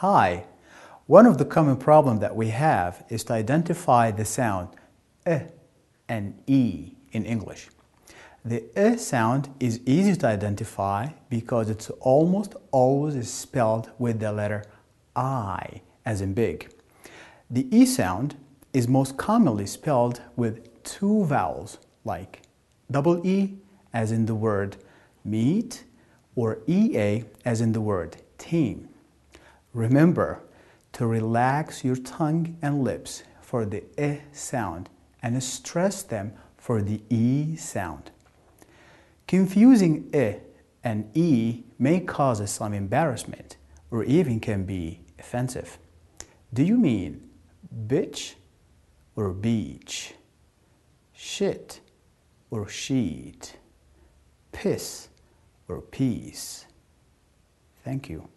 Hi. One of the common problems that we have is to identify the sound and e in English. The sound is easy to identify because it's almost always spelled with the letter I, as in big. The e sound is most commonly spelled with two vowels, like double E as in the word meat or EA as in the word team. Remember to relax your tongue and lips for the sound and stress them for the e sound. Confusing and e may cause some embarrassment or even can be offensive. Do you mean bitch or beach? Shit or sheet? Piss or peace? Thank you.